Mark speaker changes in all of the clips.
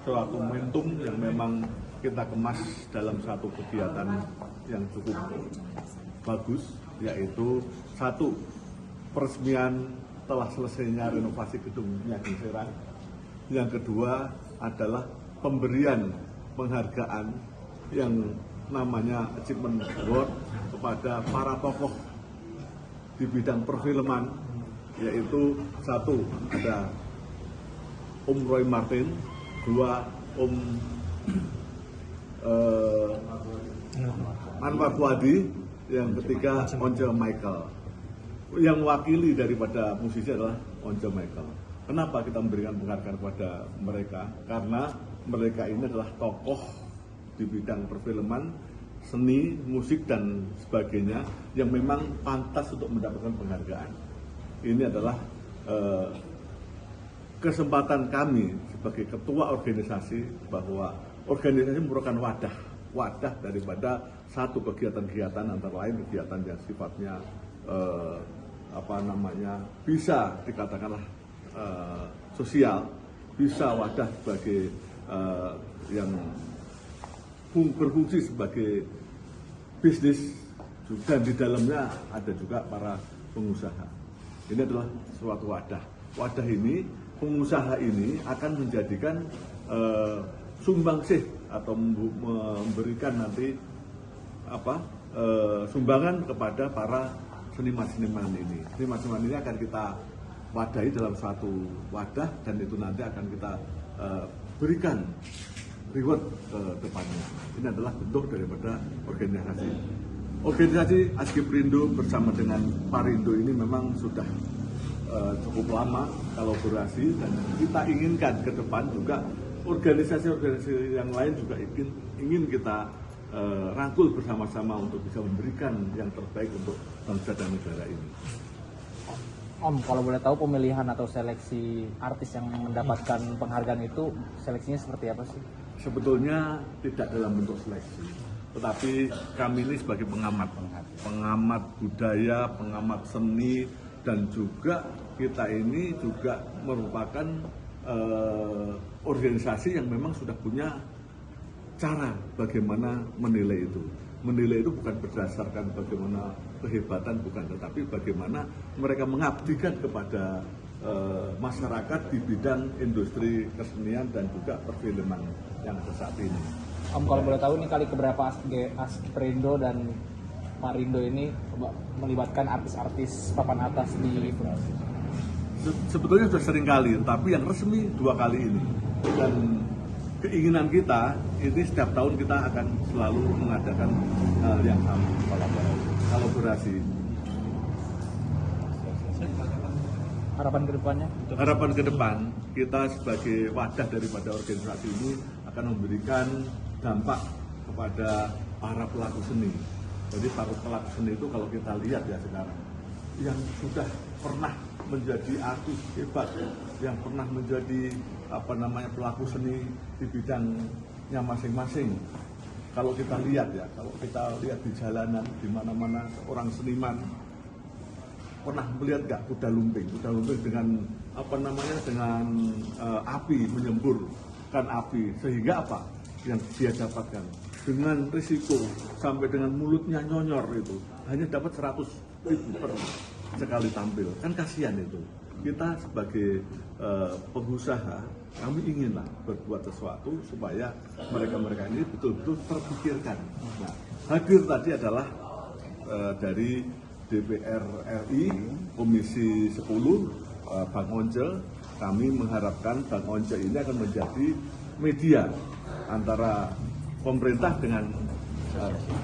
Speaker 1: suatu momentum yang memang kita kemas dalam satu kegiatan yang cukup bagus, yaitu satu, peresmian telah selesainya renovasi gedung Niagara Serang. Yang kedua adalah pemberian penghargaan yang namanya Achievement Award kepada para tokoh di bidang perfilman, yaitu satu ada Om Roy Martin, dua Om Anwar Fuadi, yang ketiga Once Michael. Yang wakili daripada musisi adalah Once Michael. Kenapa kita memberikan penghargaan kepada mereka? Karena mereka ini adalah tokoh di bidang perfilman, seni, musik, dan sebagainya yang memang pantas untuk mendapatkan penghargaan. Ini adalah kesempatan kami sebagai ketua organisasi, bahwa organisasi merupakan wadah daripada satu kegiatan-kegiatan, antara lain kegiatan yang sifatnya bisa dikatakanlah sosial, bisa wadah sebagai yang berfungsi sebagai bisnis, dan di dalamnya ada juga para pengusaha. Ini adalah suatu wadah. Wadah ini, pengusaha ini akan menjadikan sumbangsih atau memberikan nanti sumbangan kepada para seniman-seniman ini. Seniman-seniman ini akan kita wadahi dalam suatu wadah, dan itu nanti akan kita berikan reward ke depannya. Ini adalah bentuk daripada organisasi. Organisasi Askiprindo bersama dengan Parindo ini memang sudah cukup lama kolaborasi, dan kita inginkan ke depan juga organisasi-organisasi yang lain juga ingin kita rangkul bersama-sama untuk bisa memberikan yang terbaik untuk bangsa dan negara ini.
Speaker 2: Om, kalau boleh tahu pemilihan atau seleksi artis yang mendapatkan penghargaan itu seleksinya seperti apa sih?
Speaker 1: Sebetulnya tidak dalam bentuk seleksi, tetapi kami ini sebagai pengamat budaya, pengamat seni, dan juga kita ini juga merupakan organisasi yang memang sudah punya cara bagaimana menilai itu. Menilai itu bukan berdasarkan bagaimana kehebatan, bukan, tetapi bagaimana mereka mengabdikan kepada masyarakat di bidang industri kesenian dan juga perfilman yang ada saat ini.
Speaker 2: Om, kalau boleh tahu nih kali keberapa Askiprindo dan Parindo ini melibatkan artis-artis papan atas di
Speaker 1: Sebetulnya sudah sering kali, tapi yang resmi 2 kali ini. Dan keinginan kita ini setiap tahun kita akan selalu mengadakan hal yang sama, kolaborasi.
Speaker 2: Harapan kedepannya?
Speaker 1: Harapan ke depan, kita sebagai wadah daripada organisasi ini akan memberikan dampak kepada para pelaku seni. Jadi para pelaku seni itu kalau kita lihat ya sekarang, yang sudah pernah menjadi artis hebat, yang pernah menjadi pelaku seni di bidangnya masing-masing. Kalau kita lihat di jalanan, di mana-mana orang seniman pernah melihat nggak kuda lumping dengan dengan api, menyemburkan api, sehingga apa yang dia dapatkan dengan risiko sampai dengan mulutnya nyonyor itu hanya dapat 100.000 per sekali tampil, kan kasihan itu. Kita sebagai pengusaha, kami inginlah berbuat sesuatu supaya mereka ini betul-betul terpikirkan. Nah, hadir tadi adalah dari DPR RI, Komisi 10, Bang Once. Kami mengharapkan Bang Once ini akan menjadi media antara pemerintah dengan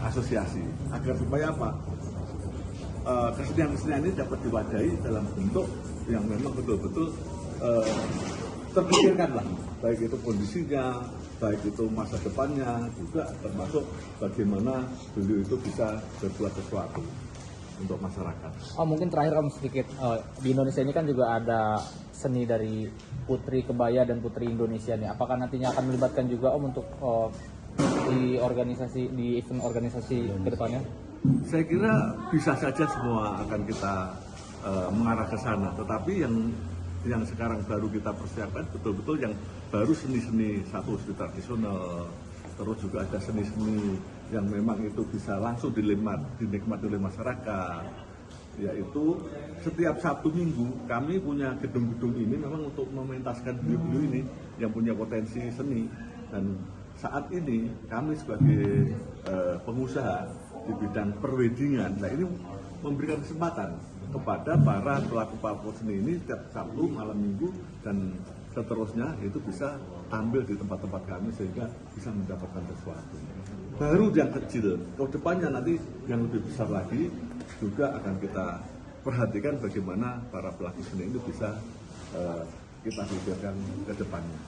Speaker 1: asosiasi, agar supaya apa? Kesenian-kesenian ini dapat diwadahi dalam bentuk yang memang betul-betul terpikirkan lah, baik itu kondisinya, baik itu masa depannya, juga termasuk bagaimana beliau itu bisa berbuat sesuatu untuk masyarakat.
Speaker 2: Oh, mungkin terakhir Om sedikit, di Indonesia ini kan juga ada seni dari Putri Kebaya dan Putri Indonesia nih. Apakah nantinya akan melibatkan juga Om untuk di event organisasi ke depannya?
Speaker 1: Saya kira bisa saja semua akan kita mengarah ke sana, tetapi yang yang sekarang baru kita persiapkan betul-betul yang baru seni-seni satu tradisional, terus juga ada seni-seni yang memang itu bisa langsung dinikmati oleh masyarakat, yaitu setiap Sabtu Minggu kami punya gedung-gedung ini memang untuk mementaskan beliau-beliau ini yang punya potensi seni. Dan saat ini kami sebagai pengusaha di bidang perwedingan, nah ini memberikan kesempatan kepada para pelaku seni ini setiap Sabtu, malam Minggu, dan seterusnya itu bisa tampil di tempat-tempat kami sehingga bisa mendapatkan sesuatu. Baru yang kecil, ke depannya nanti yang lebih besar lagi juga akan kita perhatikan bagaimana para pelaku seni itu bisa kita pikirkan ke depannya.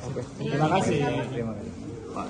Speaker 2: Oke. Terima kasih. Terima kasih.
Speaker 1: Pak.